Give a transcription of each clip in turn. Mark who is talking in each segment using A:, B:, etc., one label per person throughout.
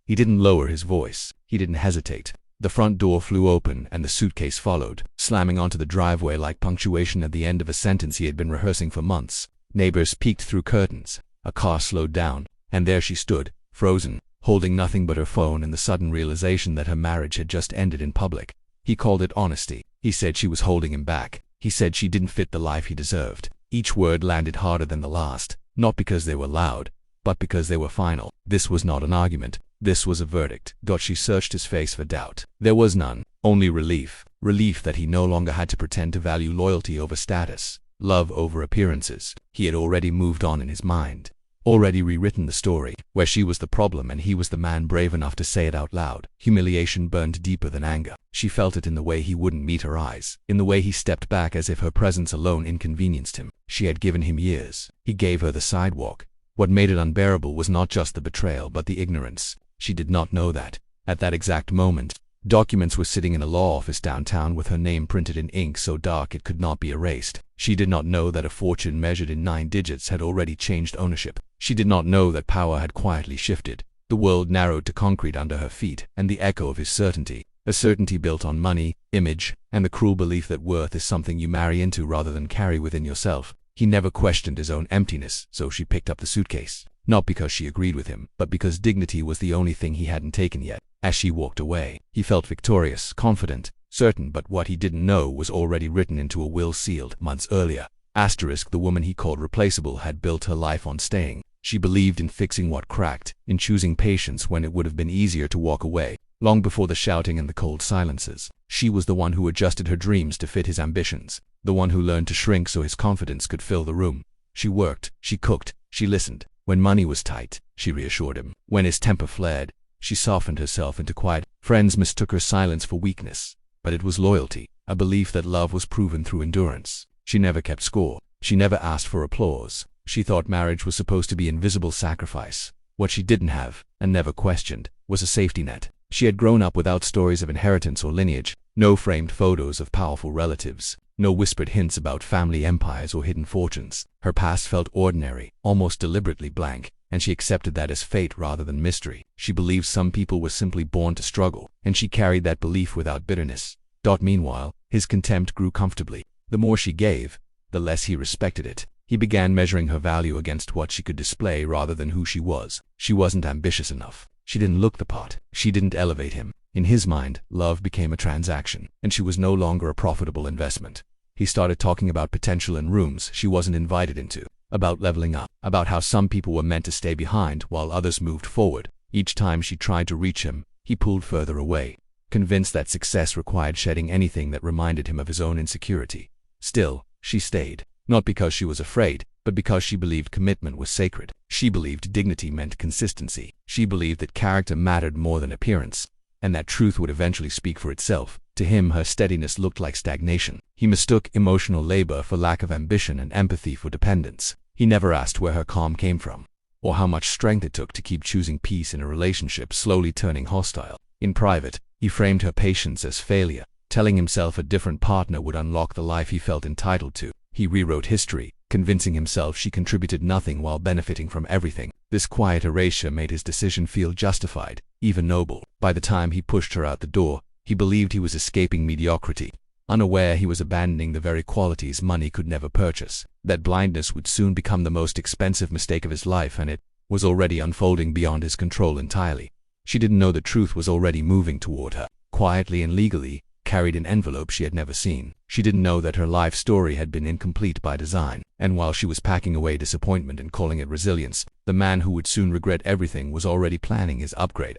A: He didn't lower his voice. He didn't hesitate. The front door flew open and the suitcase followed, slamming onto the driveway like punctuation at the end of a sentence he had been rehearsing for months. Neighbors peeked through curtains. A car slowed down, and there she stood, frozen, holding nothing but her phone and the sudden realization that her marriage had just ended in public. He called it honesty. He said she was holding him back. He said she didn't fit the life he deserved. Each word landed harder than the last, not because they were loud, but because they were final. This was not an argument. This was a verdict. She searched his face for doubt. There was none, only relief. Relief that he no longer had to pretend to value loyalty over status, love over appearances. He had already moved on in his mind, already rewritten the story, where she was the problem and he was the man brave enough to say it out loud. Humiliation burned deeper than anger. She felt it in the way he wouldn't meet her eyes, in the way he stepped back as if her presence alone inconvenienced him. She had given him years. He gave her the sidewalk. What made it unbearable was not just the betrayal but the ignorance. She did not know that, at that exact moment, documents were sitting in a law office downtown with her name printed in ink so dark it could not be erased. She did not know that a fortune measured in 9 digits had already changed ownership. She did not know that power had quietly shifted. The world narrowed to concrete under her feet, and the echo of his certainty, a certainty built on money, image, and the cruel belief that worth is something you marry into rather than carry within yourself. He never questioned his own emptiness, so she picked up the suitcase. Not because she agreed with him, but because dignity was the only thing he hadn't taken yet. As she walked away, he felt victorious, confident, certain, but what he didn't know was already written into a will sealed months earlier. The woman he called replaceable had built her life on staying. She believed in fixing what cracked, in choosing patience when it would have been easier to walk away, long before the shouting and the cold silences. She was the one who adjusted her dreams to fit his ambitions, the one who learned to shrink so his confidence could fill the room. She worked, she cooked, she listened. When money was tight, she reassured him. When his temper flared, she softened herself into quiet. Friends mistook her silence for weakness, but it was loyalty, a belief that love was proven through endurance. She never kept score. She never asked for applause. She thought marriage was supposed to be invisible sacrifice. What she didn't have, and never questioned, was a safety net. She had grown up without stories of inheritance or lineage, no framed photos of powerful relatives, no whispered hints about family empires or hidden fortunes. Her past felt ordinary, almost deliberately blank, and she accepted that as fate rather than mystery. She believed some people were simply born to struggle, and she carried that belief without bitterness. Meanwhile, his contempt grew comfortably. The more she gave, the less he respected it. He began measuring her value against what she could display rather than who she was. She wasn't ambitious enough. She didn't look the part. She didn't elevate him. In his mind, love became a transaction, and she was no longer a profitable investment. He started talking about potential in rooms she wasn't invited into, about leveling up, about how some people were meant to stay behind while others moved forward. Each time she tried to reach him, he pulled further away, convinced that success required shedding anything that reminded him of his own insecurity. Still, she stayed, not because she was afraid, but because she believed commitment was sacred. She believed dignity meant consistency. She believed that character mattered more than appearance, and that truth would eventually speak for itself. To him, her steadiness looked like stagnation. He mistook emotional labor for lack of ambition and empathy for dependence. He never asked where her calm came from, or how much strength it took to keep choosing peace in a relationship slowly turning hostile. In private, he framed her patience as failure, telling himself a different partner would unlock the life he felt entitled to. He rewrote history, convincing himself she contributed nothing while benefiting from everything. This quiet erasure made his decision feel justified, even noble. By the time he pushed her out the door, he believed he was escaping mediocrity, unaware he was abandoning the very qualities money could never purchase. That blindness would soon become the most expensive mistake of his life, and it was already unfolding beyond his control entirely. She didn't know the truth was already moving toward her, quietly and legally, carried in envelopes she had never seen. She didn't know that her life story had been incomplete by design, and while she was packing away disappointment and calling it resilience, the man who would soon regret everything was already planning his upgrade.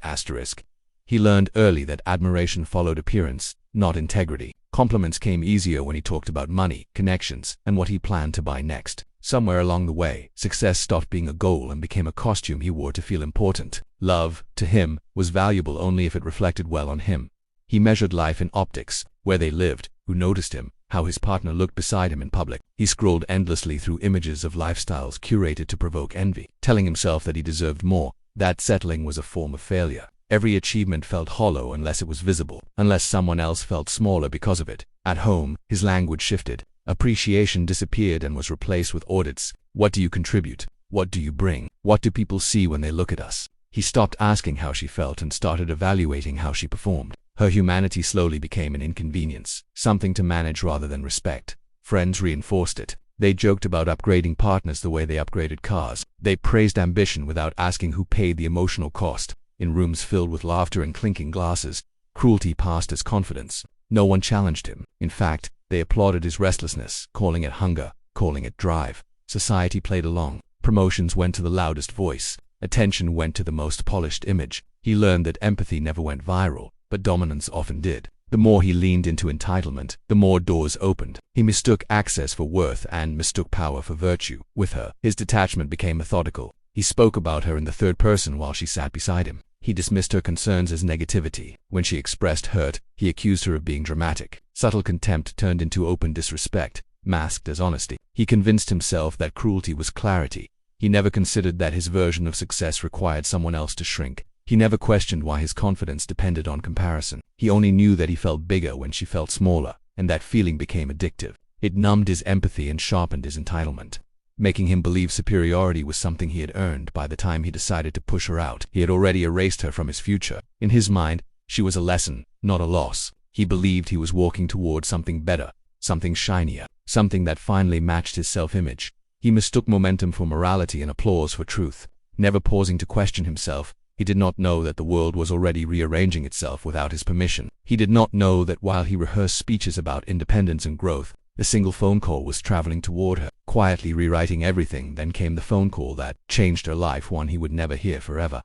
A: He learned early that admiration followed appearance, not integrity. Compliments came easier when he talked about money, connections, and what he planned to buy next. Somewhere along the way, success stopped being a goal and became a costume he wore to feel important. Love, to him, was valuable only if it reflected well on him. He measured life in optics, where they lived, who noticed him, how his partner looked beside him in public. He scrolled endlessly through images of lifestyles curated to provoke envy, telling himself that he deserved more. That settling was a form of failure. Every achievement felt hollow unless it was visible, unless someone else felt smaller because of it. At home, his language shifted. Appreciation disappeared and was replaced with audits. What do you contribute? What do you bring? What do people see when they look at us? He stopped asking how she felt and started evaluating how she performed. Her humanity slowly became an inconvenience, something to manage rather than respect. Friends reinforced it. They joked about upgrading partners the way they upgraded cars. They praised ambition without asking who paid the emotional cost. In rooms filled with laughter and clinking glasses, cruelty passed as confidence. No one challenged him. In fact, they applauded his restlessness, calling it hunger, calling it drive. Society played along. Promotions went to the loudest voice. Attention went to the most polished image. He learned that empathy never went viral, but dominance often did. The more he leaned into entitlement, the more doors opened. He mistook access for worth and mistook power for virtue. With her, his detachment became methodical. He spoke about her in the third person while she sat beside him. He dismissed her concerns as negativity. When she expressed hurt, he accused her of being dramatic. Subtle contempt turned into open disrespect, masked as honesty. He convinced himself that cruelty was clarity. He never considered that his version of success required someone else to shrink. He never questioned why his confidence depended on comparison. He only knew that he felt bigger when she felt smaller, and that feeling became addictive. It numbed his empathy and sharpened his entitlement, making him believe superiority was something he had earned. By the time he decided to push her out, he had already erased her from his future. In his mind, she was a lesson, not a loss. He believed he was walking toward something better, something shinier, something that finally matched his self-image. He mistook momentum for morality and applause for truth, never pausing to question himself. He did not know that the world was already rearranging itself without his permission. He did not know that while he rehearsed speeches about independence and growth, a single phone call was traveling toward her, quietly rewriting everything. Then came the phone call that changed her life, one he would never hear forever.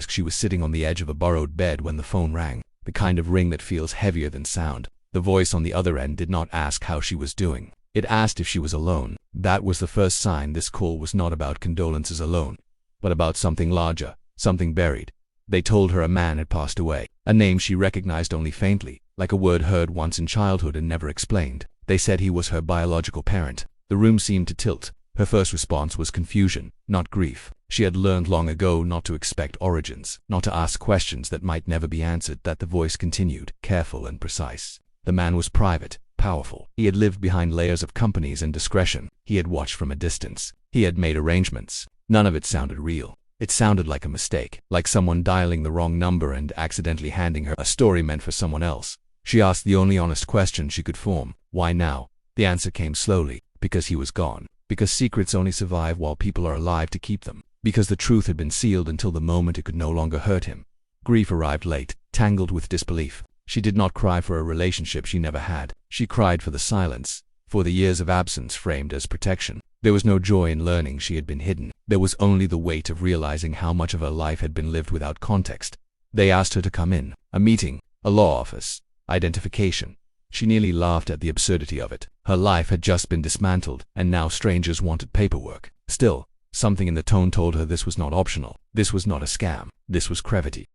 A: She was sitting on the edge of a borrowed bed when the phone rang, the kind of ring that feels heavier than sound. The voice on the other end did not ask how she was doing. It asked if she was alone. That was the first sign this call was not about condolences alone, but about something larger, something buried. They told her a man had passed away, a name she recognized only faintly, like a word heard once in childhood and never explained. They said he was her biological parent. The room seemed to tilt. Her first response was confusion, not grief. She had learned long ago not to expect origins, not to ask questions that might never be answered. That the voice continued, careful and precise. The man was private, powerful. He had lived behind layers of companies and discretion. He had watched from a distance. He had made arrangements. None of it sounded real. It sounded like a mistake, like someone dialing the wrong number and accidentally handing her a story meant for someone else. She asked the only honest question she could form: why now? The answer came slowly: because he was gone. Because secrets only survive while people are alive to keep them. Because the truth had been sealed until the moment it could no longer hurt him. Grief arrived late, tangled with disbelief. She did not cry for a relationship she never had. She cried for the silence, for the years of absence framed as protection. There was no joy in learning she had been hidden. There was only the weight of realizing how much of her life had been lived without context. They asked her to come in. A meeting, a law office, identification. She nearly laughed at the absurdity of it. Her life had just been dismantled, and now strangers wanted paperwork. Still, something in the tone told her this was not optional. This was not a scam. This was crevity.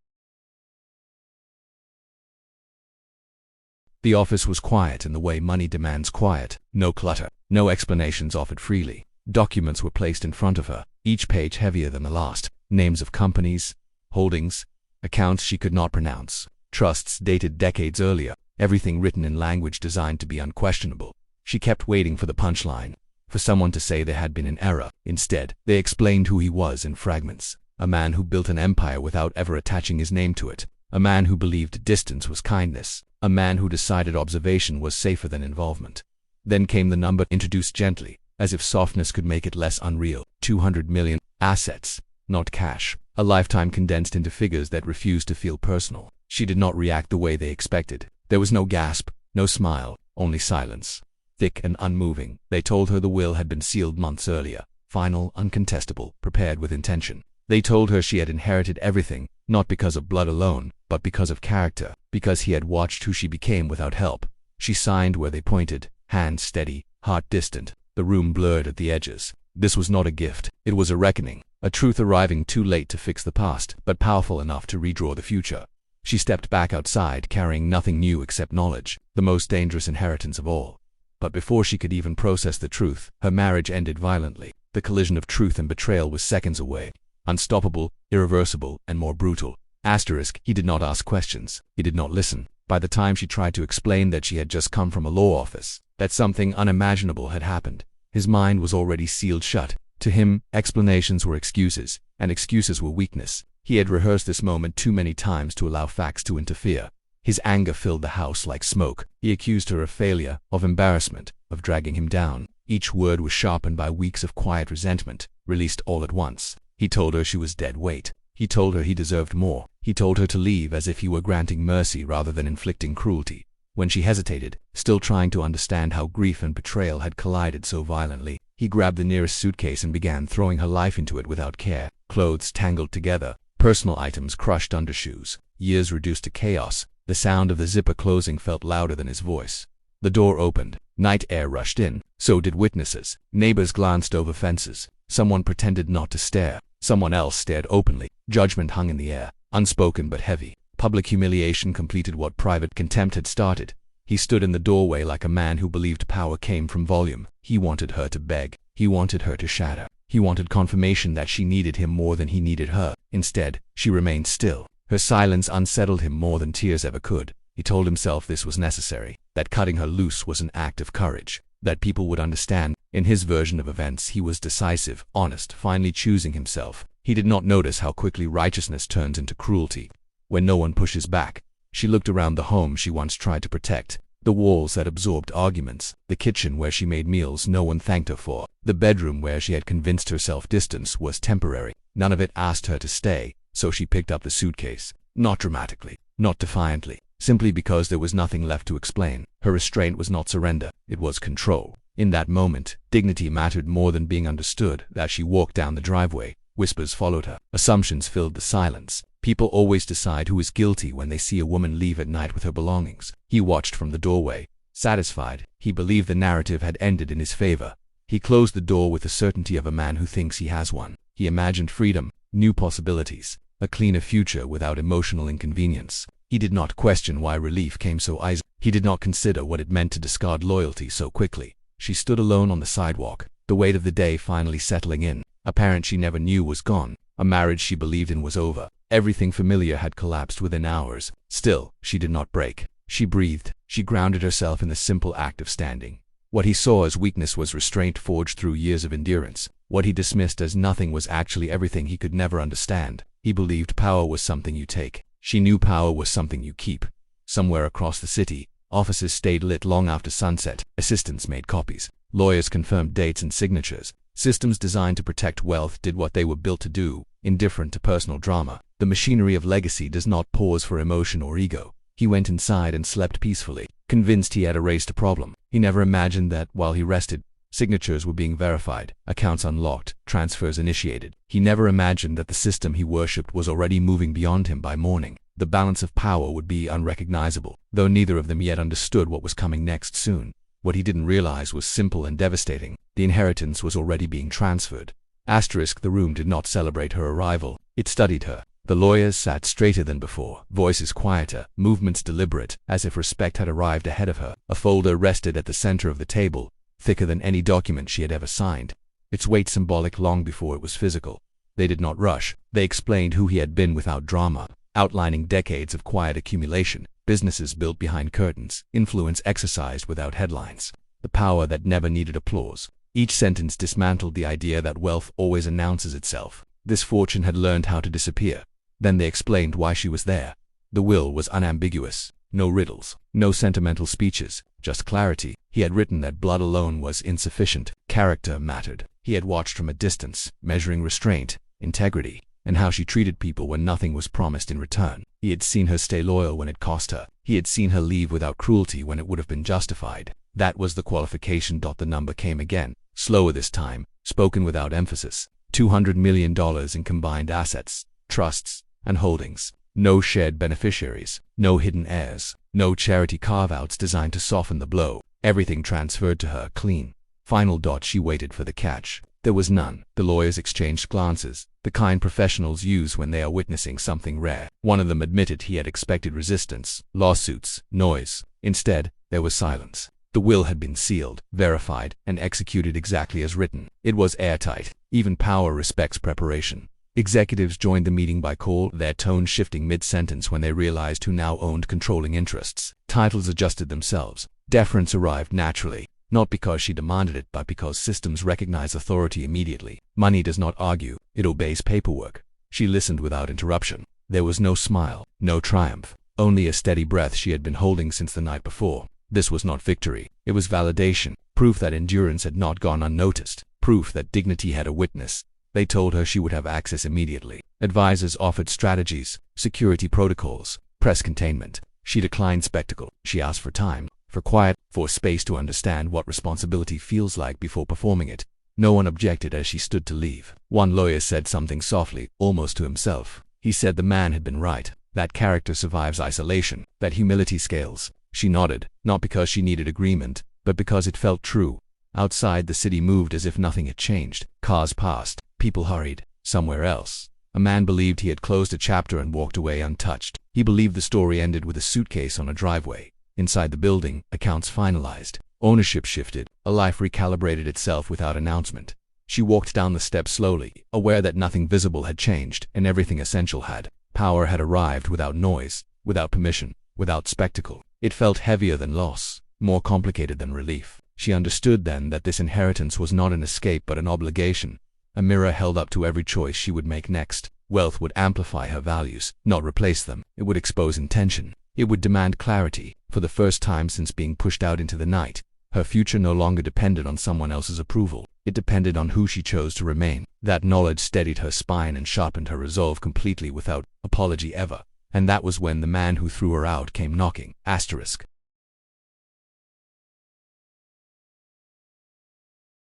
A: The office was quiet in the way money demands quiet. No clutter, no explanations offered freely. Documents were placed in front of her, each page heavier than the last. Names of companies, holdings, accounts she could not pronounce, trusts dated decades earlier, everything written in language designed to be unquestionable. She kept waiting for the punchline, for someone to say there had been an error. Instead, they explained who he was in fragments. A man who built an empire without ever attaching his name to it. A man who believed distance was kindness. A man who decided observation was safer than involvement. Then came the number, introduced gently, as if softness could make it less unreal. 200 million. Assets, not cash. A lifetime condensed into figures that refused to feel personal. She did not react the way they expected. There was no gasp, no smile, only silence. Thick and unmoving. They told her the will had been sealed months earlier. Final, uncontestable, prepared with intention. They told her she had inherited everything, not because of blood alone, but because of character, because he had watched who she became without help. She signed where they pointed, hand steady, heart distant, the room blurred at the edges. This was not a gift, it was a reckoning, a truth arriving too late to fix the past, but powerful enough to redraw the future. She stepped back outside, carrying nothing new except knowledge, the most dangerous inheritance of all. But before she could even process the truth, her marriage ended violently. The collision of truth and betrayal was seconds away. Unstoppable, irreversible, and more brutal. He did not ask questions. He did not listen. By the time she tried to explain that she had just come from a law office, that something unimaginable had happened, his mind was already sealed shut. To him, explanations were excuses, and excuses were weakness. He had rehearsed this moment too many times to allow facts to interfere. His anger filled the house like smoke. He accused her of failure, of embarrassment, of dragging him down. Each word was sharpened by weeks of quiet resentment, released all at once. He told her she was dead weight. He told her he deserved more. He told her to leave as if he were granting mercy rather than inflicting cruelty. When she hesitated, still trying to understand how grief and betrayal had collided so violently, he grabbed the nearest suitcase and began throwing her life into it without care. Clothes tangled together, personal items crushed under shoes, years reduced to chaos. The sound of the zipper closing felt louder than his voice. The door opened. Night air rushed in. So did witnesses. Neighbors glanced over fences. Someone pretended not to stare. Someone else stared openly. Judgment hung in the air, unspoken but heavy. Public humiliation completed what private contempt had started. He stood in the doorway like a man who believed power came from volume. He wanted her to beg. He wanted her to shatter. He wanted confirmation that she needed him more than he needed her. Instead, she remained still. Her silence unsettled him more than tears ever could. He told himself this was necessary, that cutting her loose was an act of courage, that people would understand. In his version of events, he was decisive, honest, finally choosing himself. He did not notice how quickly righteousness turns into cruelty when no one pushes back. She looked around the home she once tried to protect, the walls that absorbed arguments, the kitchen where she made meals no one thanked her for, the bedroom where she had convinced herself distance was temporary. None of it asked her to stay. So she picked up the suitcase, not dramatically, not defiantly, simply because there was nothing left to explain. Her restraint was not surrender, it was control. In that moment, dignity mattered more than being understood. As she walked down the driveway, whispers followed her. Assumptions filled the silence. People always decide who is guilty when they see a woman leave at night with her belongings. He watched from the doorway, satisfied. He believed the narrative had ended in his favor. He closed the door with the certainty of a man who thinks he has one. He imagined freedom, new possibilities, a cleaner future without emotional inconvenience. He did not question why relief came so easily. He did not consider what it meant to discard loyalty so quickly. She stood alone on the sidewalk, the weight of the day finally settling in. A parent she never knew was gone. A marriage she believed in was over. Everything familiar had collapsed within hours. Still, she did not break. She breathed. She grounded herself in the simple act of standing. What he saw as weakness was restraint forged through years of endurance. What he dismissed as nothing was actually everything he could never understand. He believed power was something you take. She knew power was something you keep. Somewhere across the city, offices stayed lit long after sunset. Assistants made copies. Lawyers confirmed dates and signatures. Systems designed to protect wealth did what they were built to do, indifferent to personal drama. The machinery of legacy does not pause for emotion or ego. He went inside and slept peacefully, convinced he had erased a problem. He never imagined that, while he rested, signatures were being verified, accounts unlocked, transfers initiated. He never imagined that the system he worshipped was already moving beyond him by morning. The balance of power would be unrecognizable, though neither of them yet understood what was coming next soon. What he didn't realize was simple and devastating. The inheritance was already being transferred. The room did not celebrate her arrival. It studied her. The lawyers sat straighter than before, voices quieter, movements deliberate, as if respect had arrived ahead of her. A folder rested at the center of the table, thicker than any document she had ever signed, its weight symbolic long before it was physical. They did not rush. They explained who he had been without drama, outlining decades of quiet accumulation, businesses built behind curtains, influence exercised without headlines, the power that never needed applause. Each sentence dismantled the idea that wealth always announces itself. This fortune had learned how to disappear. Then they explained why she was there. The will was unambiguous. No riddles, no sentimental speeches, just clarity. He had written that blood alone was insufficient. Character mattered. He had watched from a distance, measuring restraint, integrity, and how she treated people when nothing was promised in return. He had seen her stay loyal when it cost her. He had seen her leave without cruelty when it would have been justified. That was the qualification. The number came again, slower this time, spoken without emphasis. $200 million in combined assets, trusts, and holdings. No shared beneficiaries, no hidden heirs, no charity carve-outs designed to soften the blow. Everything transferred to her, clean. Final. She waited for the catch. There was none. The lawyers exchanged glances, the kind professionals use when they are witnessing something rare. One of them admitted he had expected resistance, lawsuits, noise. Instead, there was silence. The will had been sealed, verified, and executed exactly as written. It was airtight. Even power respects preparation. Executives joined the meeting by call, their tone shifting mid-sentence when they realized who now owned controlling interests. Titles adjusted themselves. Deference arrived naturally, not because she demanded it, but because systems recognize authority immediately. Money does not argue, it obeys paperwork. She listened without interruption. There was no smile, no triumph, only a steady breath she had been holding since the night before. This was not victory. It was validation, proof that endurance had not gone unnoticed, proof that dignity had a witness. They told her she would have access immediately. Advisors offered strategies, security protocols, press containment. She declined spectacle. She asked for time, for quiet, for space to understand what responsibility feels like before performing it. No one objected as she stood to leave. One lawyer said something softly, almost to himself. He said the man had been right, that character survives isolation, that humility scales. She nodded, not because she needed agreement, but because it felt true. Outside, the city moved as if nothing had changed. Cars passed, people hurried, somewhere else. A man believed he had closed a chapter and walked away untouched. He believed the story ended with a suitcase on a driveway. Inside the building, accounts finalized. Ownership shifted. A life recalibrated itself without announcement. She walked down the steps slowly, aware that nothing visible had changed and everything essential had. Power had arrived without noise, without permission, without spectacle. It felt heavier than loss, more complicated than relief. She understood then that this inheritance was not an escape but an obligation, a mirror held up to every choice she would make next. Wealth would amplify her values, not replace them. It would expose intention. It would demand clarity. For the first time since being pushed out into the night, her future no longer depended on someone else's approval. It depended on who she chose to remain. That knowledge steadied her spine and sharpened her resolve completely without apology ever. And that was when the man who threw her out came knocking.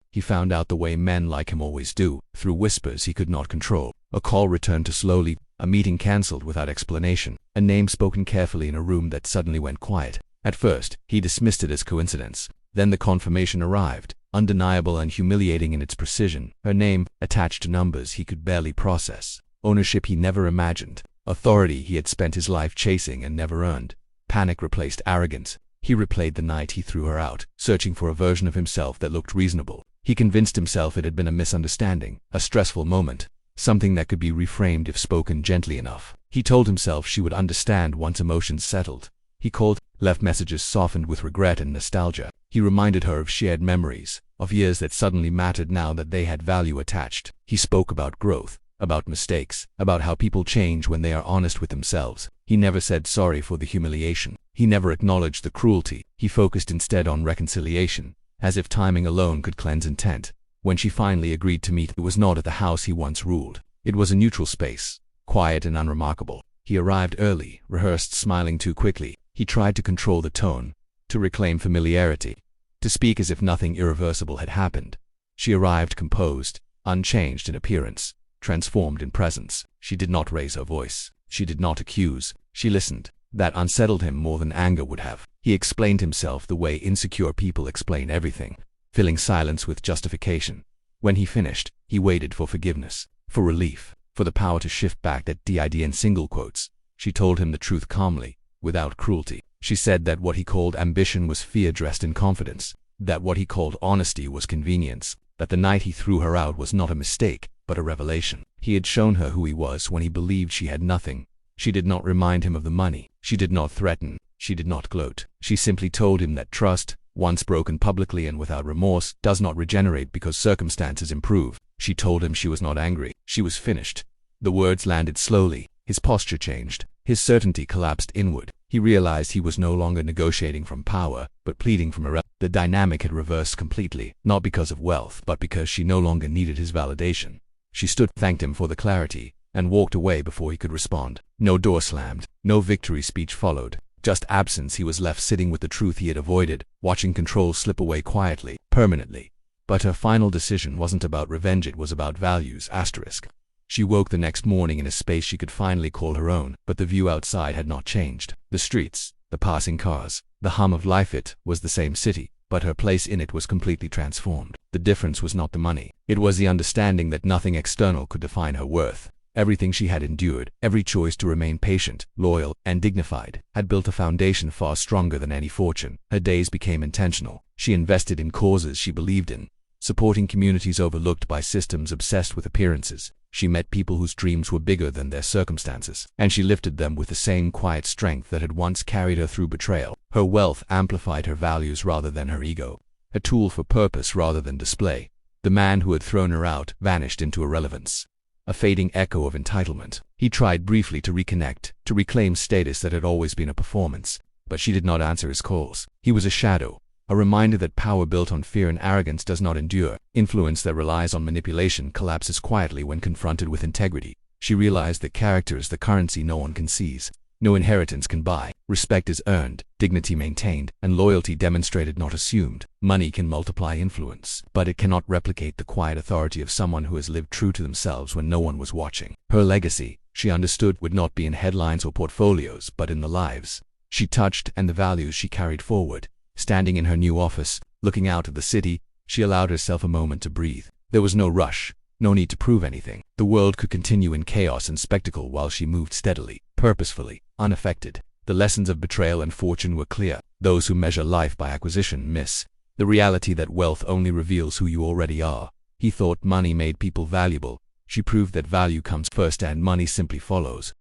A: He found out the way men like him always do, through whispers he could not control. A call returned to slowly, a meeting cancelled without explanation, a name spoken carefully in a room that suddenly went quiet. At first, he dismissed it as coincidence. Then the confirmation arrived, undeniable and humiliating in its precision. Her name, attached to numbers he could barely process. Ownership he never imagined. Authority he had spent his life chasing and never earned. Panic replaced arrogance. He replayed the night he threw her out, searching for a version of himself that looked reasonable. He convinced himself it had been a misunderstanding, a stressful moment, something that could be reframed if spoken gently enough. He told himself she would understand once emotions settled. He called, left messages softened with regret and nostalgia. He reminded her of shared memories, of years that suddenly mattered now that they had value attached. He spoke about growth, about mistakes, about how people change when they are honest with themselves. He never said sorry for the humiliation. He never acknowledged the cruelty. He focused instead on reconciliation, as if timing alone could cleanse intent. When she finally agreed to meet, it was not at the house he once ruled. It was a neutral space, quiet and unremarkable. He arrived early, rehearsed smiling too quickly. He tried to control the tone, to reclaim familiarity, to speak as if nothing irreversible had happened. She arrived composed, unchanged in appearance, transformed in presence. She did not raise her voice. She did not accuse. She listened. That unsettled him more than anger would have. He explained himself the way insecure people explain everything, filling silence with justification. When he finished, he waited for forgiveness, for relief, for the power to shift back that DID in single quotes. She told him the truth calmly, without cruelty. She said that what he called ambition was fear dressed in confidence, that what he called honesty was convenience, that the night he threw her out was not a mistake, but a revelation. He had shown her who he was when he believed she had nothing. She did not remind him of the money. She did not threaten. She did not gloat. She simply told him that trust, once broken publicly and without remorse, does not regenerate because circumstances improve. She told him she was not angry. She was finished. The words landed slowly. His posture changed. His certainty collapsed inward. He realized he was no longer negotiating from power, but pleading from irrelevance. The dynamic had reversed completely, not because of wealth, but because she no longer needed his validation. She stood, thanked him for the clarity, and walked away before he could respond. No door slammed. No victory speech followed. Just absence. He was left sitting with the truth he had avoided, watching control slip away quietly, permanently. But her final decision wasn't about revenge, it was about values. She woke the next morning in a space she could finally call her own, but the view outside had not changed. The streets, the passing cars, the hum of life. It was the same city, but her place in it was completely transformed. The difference was not the money. It was the understanding that nothing external could define her worth. Everything she had endured, every choice to remain patient, loyal, and dignified, had built a foundation far stronger than any fortune. Her days became intentional. She invested in causes she believed in, supporting communities overlooked by systems obsessed with appearances. She met people whose dreams were bigger than their circumstances, and she lifted them with the same quiet strength that had once carried her through betrayal. Her wealth amplified her values rather than her ego, a tool for purpose rather than display. The man who had thrown her out vanished into irrelevance. a fading echo of entitlement. He tried briefly to reconnect, to reclaim status that had always been a performance, but she did not answer his calls. He was a shadow, a reminder that power built on fear and arrogance does not endure. Influence that relies on manipulation collapses quietly when confronted with integrity. She realized that character is the currency no one can seize. No inheritance can buy. Respect is earned, dignity maintained, and loyalty demonstrated, not assumed. Money can multiply influence, but it cannot replicate the quiet authority of someone who has lived true to themselves when no one was watching. Her legacy, she understood, would not be in headlines or portfolios, but in the lives she touched and the values she carried forward. Standing in her new office, looking out at the city, she allowed herself a moment to breathe. There was no rush, no need to prove anything. The world could continue in chaos and spectacle while she moved steadily, purposefully, unaffected. The lessons of betrayal and fortune were clear. Those who measure life by acquisition miss the reality that wealth only reveals who you already are. He thought money made people valuable. She proved that value comes first and money simply follows.